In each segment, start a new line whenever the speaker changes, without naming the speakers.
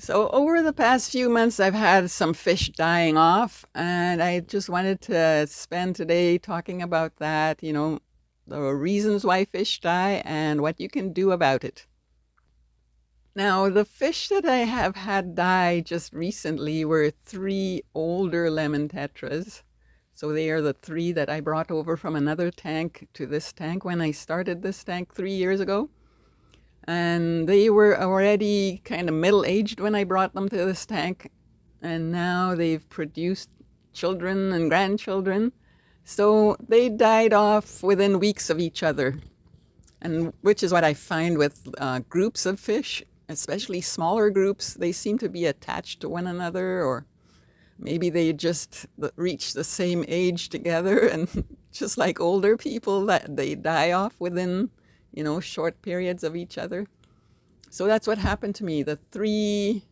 So, over the past few months, I've had some fish dying off, and I just wanted to spend today talking about that, the reasons why fish die and what you can do about it. Now, the fish that I have had die just recently were three older lemon tetras. So, they are the three that I brought over from another tank to this tank when I started this tank 3 years ago. And they were already kind of middle aged when I brought them to this tank. And now they've produced children and grandchildren. So they died off within weeks of each other. And which is what I find with groups of fish, especially smaller groups. They seem to be attached to one another, or maybe they just reach the same age together. And just like older people, that they die off within, short periods of each other. So that's what happened to me. The three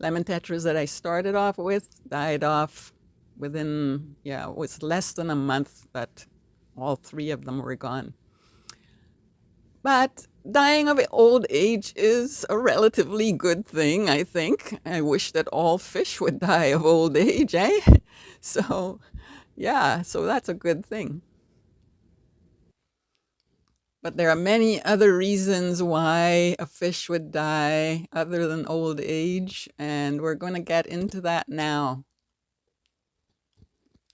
lemon tetras that I started off with died off within, it was less than a month that all three of them were gone. But dying of old age is a relatively good thing, I think. I wish that all fish would die of old age, eh? So, yeah, so that's a good thing. But there are many other reasons why a fish would die other than old age, and we're going to get into that now.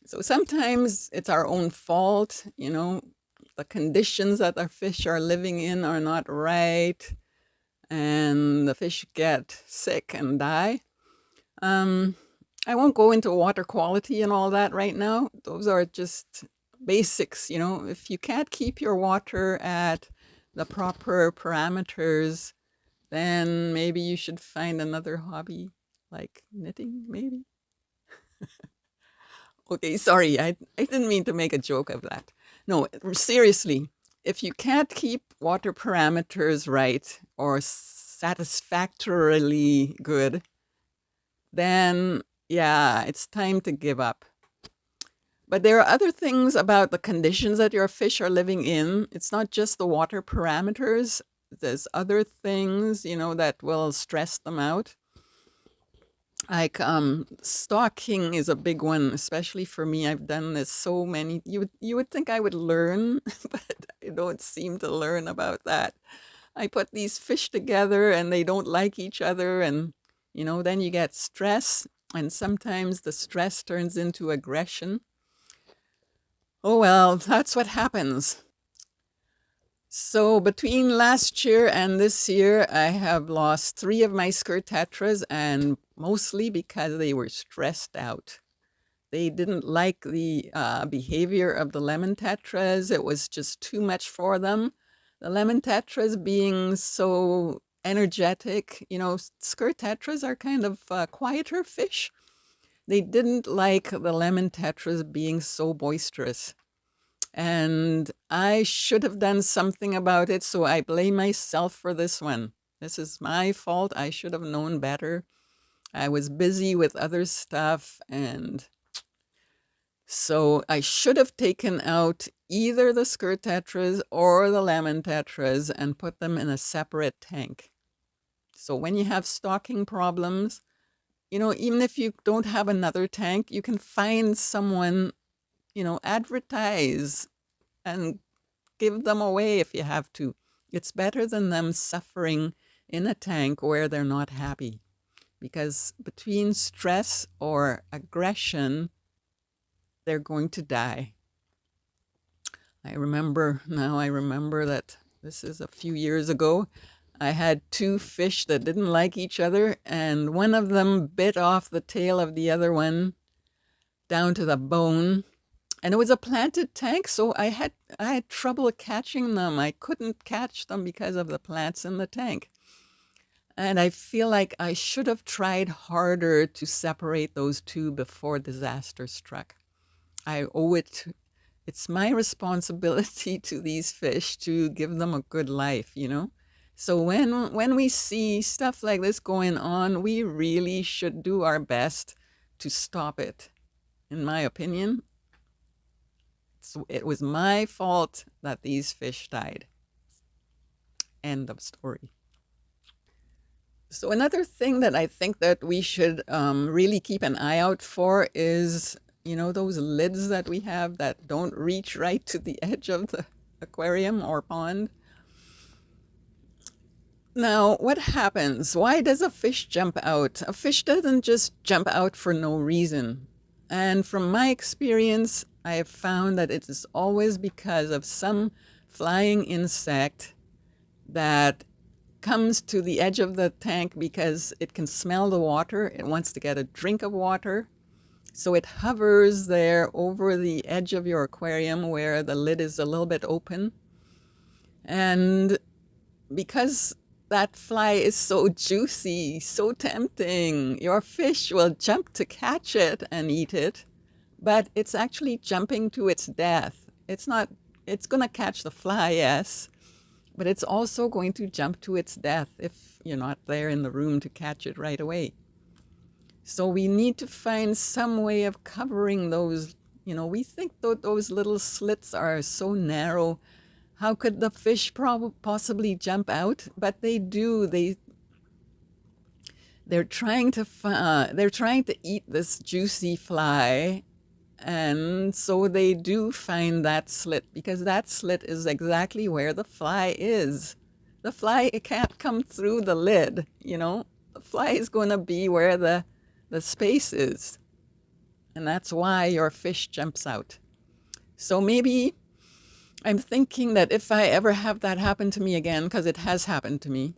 So sometimes it's our own fault, the conditions that our fish are living in are not right, and the fish get sick and die. Um, I won't go into water quality and all that right now. Those are just basics. If you can't keep your water at the proper parameters, then maybe you should find another hobby like knitting, maybe. Okay, sorry, I didn't mean to make a joke of that. No, seriously, if you can't keep water parameters right or satisfactorily good, then yeah, it's time to give up. But there are other things about the conditions that your fish are living in. It's not just the water parameters. There's other things, that will stress them out. Like stalking is a big one, especially for me. I've done this so many. You would think I would learn, but I don't seem to learn about that. I put these fish together and they don't like each other, and then you get stress, and sometimes the stress turns into aggression. Oh well, that's what happens. So between last year and this year, I have lost three of my skirt tetras, and mostly because they were stressed out. They didn't like the behavior of the lemon tetras. It was just too much for them. The lemon tetras being so energetic, skirt tetras are kind of quieter fish. They didn't like the lemon tetras being so boisterous. And I should have done something about it, so I blame myself for this one. This is my fault. I should have known better. I was busy with other stuff, and so I should have taken out either the skirt tetras or the lemon tetras and put them in a separate tank. So when you have stocking problems, even if you don't have another tank, you can find someone, advertise and give them away if you have to. It's better than them suffering in a tank where they're not happy. Because between stress or aggression, they're going to die. I remember that this is a few years ago. I had two fish that didn't like each other, and one of them bit off the tail of the other one down to the bone. And it was a planted tank, so I had trouble catching them. I couldn't catch them because of the plants in the tank. And I feel like I should have tried harder to separate those two before disaster struck. I owe it. It's my responsibility to these fish to give them a good life. So when we see stuff like this going on, we really should do our best to stop it. In my opinion, so it was my fault that these fish died. End of story. So another thing that I think that we should really keep an eye out for is, those lids that we have that don't reach right to the edge of the aquarium or pond. Now, what happens? Why does a fish jump out? A fish doesn't just jump out for no reason. And from my experience, I have found that it is always because of some flying insect that comes to the edge of the tank because it can smell the water. It wants to get a drink of water. So it hovers there over the edge of your aquarium where the lid is a little bit open. And because that fly is so juicy, so tempting, your fish will jump to catch it and eat it, but it's actually jumping to its death. It's not, it's going to catch the fly, yes, but it's also going to jump to its death if you're not there in the room to catch it right away. So we need to find some way of covering those. We think that those little slits are so narrow. How could the fish possibly jump out? But they do. They're trying to eat this juicy fly, and so they do find that slit because that slit is exactly where the fly is. The fly, it can't come through the lid. The fly is going to be where the space is, and that's why your fish jumps out. So maybe I'm thinking that if I ever have that happen to me again, because it has happened to me,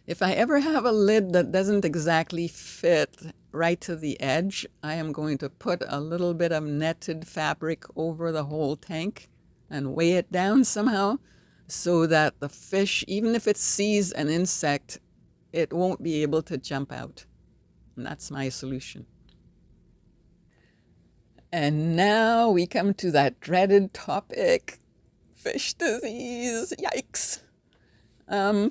if I ever have a lid that doesn't exactly fit right to the edge, I am going to put a little bit of netted fabric over the whole tank and weigh it down somehow so that the fish, even if it sees an insect, it won't be able to jump out. And that's my solution. And now we come to that dreaded topic, fish disease. Yikes.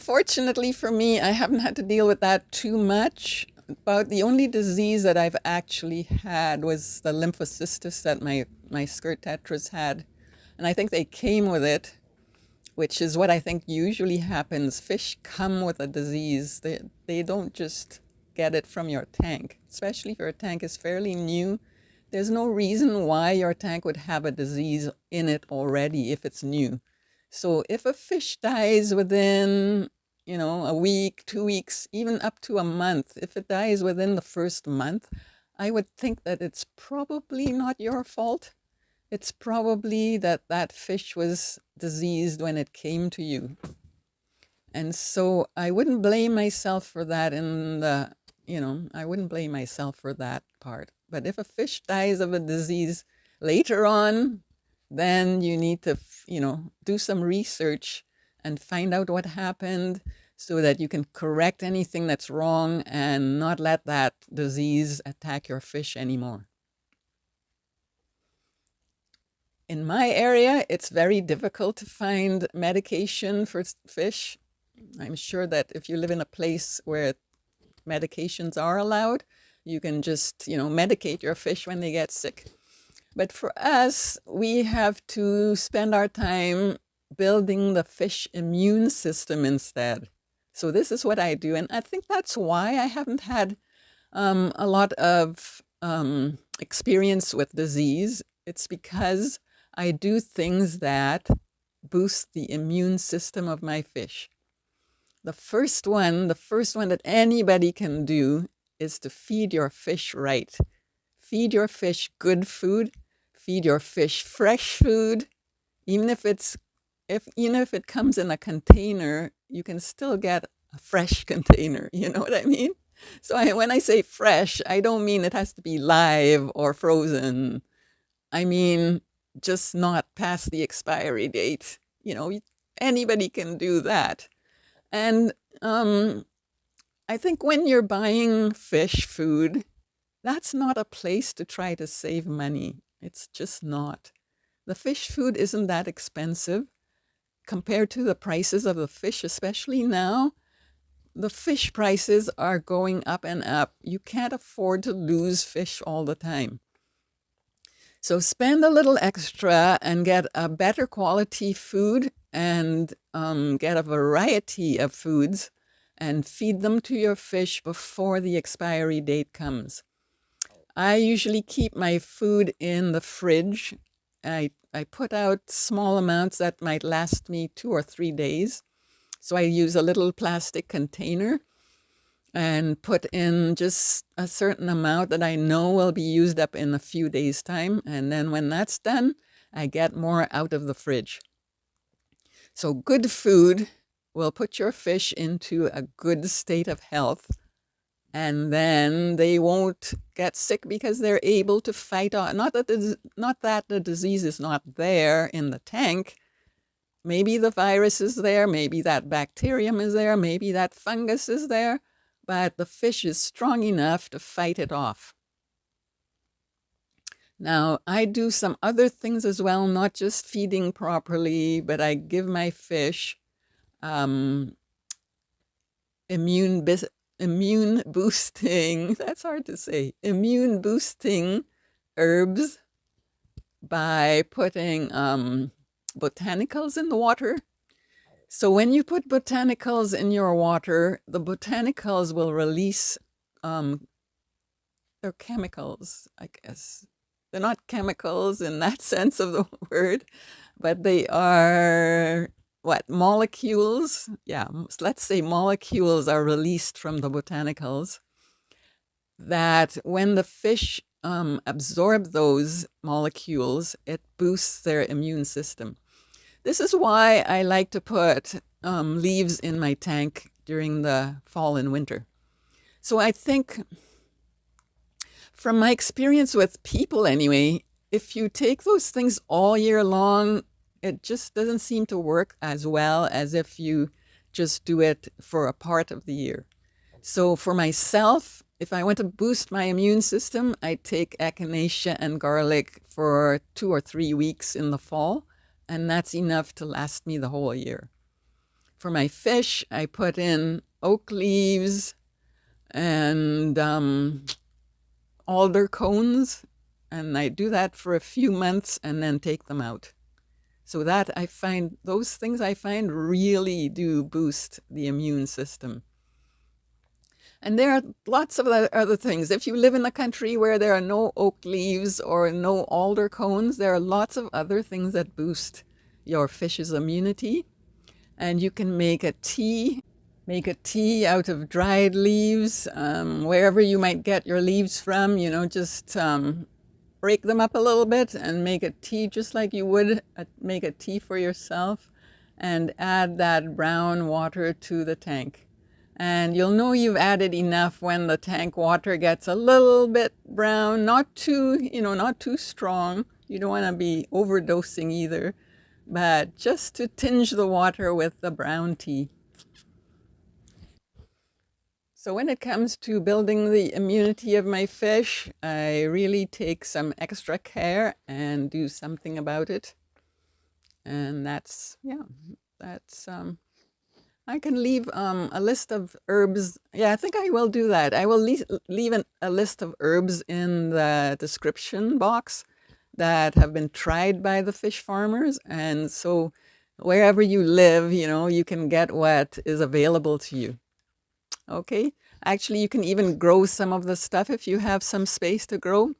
Fortunately for me, I haven't had to deal with that too much. About the only disease that I've actually had was the lymphocystis that my skirt tetras had. And I think they came with it, which is what I think usually happens. Fish come with a disease. They don't just get it from your tank, especially if your tank is fairly new. There's no reason why your tank would have a disease in it already if it's new. So if a fish dies within, a week, 2 weeks, even up to a month, if it dies within the first month, I would think that it's probably not your fault. It's probably that fish was diseased when it came to you. And so I wouldn't blame myself for that I wouldn't blame myself for that part. But if a fish dies of a disease later on, then you need to, do some research and find out what happened so that you can correct anything that's wrong and not let that disease attack your fish anymore. In my area, it's very difficult to find medication for fish. I'm sure that if you live in a place where medications are allowed, you can just, medicate your fish when they get sick. But for us, we have to spend our time building the fish immune system instead. So this is what I do. And I think that's why I haven't had a lot of experience with disease. It's because I do things that boost the immune system of my fish. The first one that anybody can do is to feed your fish right. Feed your fish good food. Feed your fish fresh food. Even if it comes in a container, you can still get a fresh container. You know what I mean? So when I say fresh, I don't mean it has to be live or frozen. I mean just not past the expiry date. Anybody can do that. And I think when you're buying fish food, that's not a place to try to save money. It's just not. The fish food isn't that expensive compared to the prices of the fish, especially now. The fish prices are going up and up. You can't afford to lose fish all the time. So spend a little extra and get a better quality food and get a variety of foods and feed them to your fish before the expiry date comes. I usually keep my food in the fridge. I put out small amounts that might last me 2 or 3 days. So I use a little plastic container and put in just a certain amount that I know will be used up in a few days' time. And then when that's done, I get more out of the fridge. So good food will put your fish into a good state of health, and then they won't get sick because they're able to fight off. Not that the disease is not there in the tank. Maybe the virus is there, maybe that bacterium is there, maybe that fungus is there, but the fish is strong enough to fight it off. Now, I do some other things as well, not just feeding properly, but I give my fish immune boosting, that's hard to say, immune boosting herbs by putting botanicals in the water. So when you put botanicals in your water, the botanicals will release, they're chemicals, I guess. They're not chemicals in that sense of the word, but they are molecules? Yeah, let's say molecules are released from the botanicals that when the fish absorb those molecules, it boosts their immune system. This is why I like to put leaves in my tank during the fall and winter. So I think, from my experience with people anyway, if you take those things all year long, it just doesn't seem to work as well as if you just do it for a part of the year. So for myself, if I want to boost my immune system, I take echinacea and garlic for 2 or 3 weeks in the fall, and that's enough to last me the whole year. For my fish, I put in oak leaves and alder cones, and I do that for a few months and then take them out. So that I find, those things I find really do boost the immune system. And there are lots of other things. If you live in a country where there are no oak leaves or no alder cones, there are lots of other things that boost your fish's immunity. And you can make a tea out of dried leaves, wherever you might get your leaves from, just break them up a little bit and make a tea just like you would make a tea for yourself, and add that brown water to the tank. And you'll know you've added enough when the tank water gets a little bit brown, not too strong. You don't want to be overdosing either, but just to tinge the water with the brown tea. So when it comes to building the immunity of my fish, I really take some extra care and do something about it. And I can leave a list of herbs. Yeah, I think I will do that. I will leave a list of herbs in the description box that have been tried by the fish farmers. And so wherever you live, you can get what is available to you. Okay. Actually, you can even grow some of the stuff if you have some space to grow.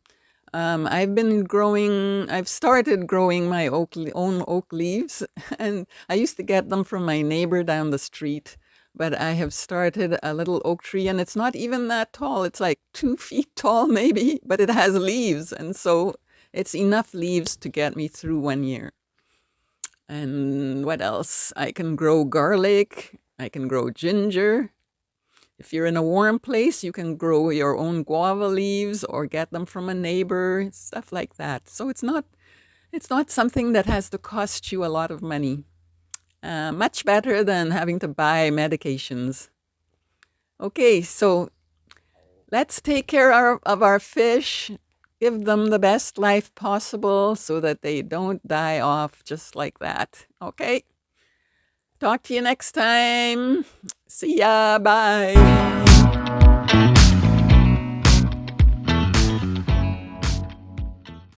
I've started growing my own oak leaves, and I used to get them from my neighbor down the street. But I have started a little oak tree, and it's not even that tall. It's like 2 feet tall, maybe, but it has leaves. And so it's enough leaves to get me through 1 year. And what else? I can grow garlic. I can grow ginger. If you're in a warm place, you can grow your own guava leaves or get them from a neighbor, stuff like that. So it's not something that has to cost you a lot of money. Much better than having to buy medications. Okay, so let's take care of our fish, give them the best life possible so that they don't die off just like that. Okay? Talk to you next time. See ya. Bye.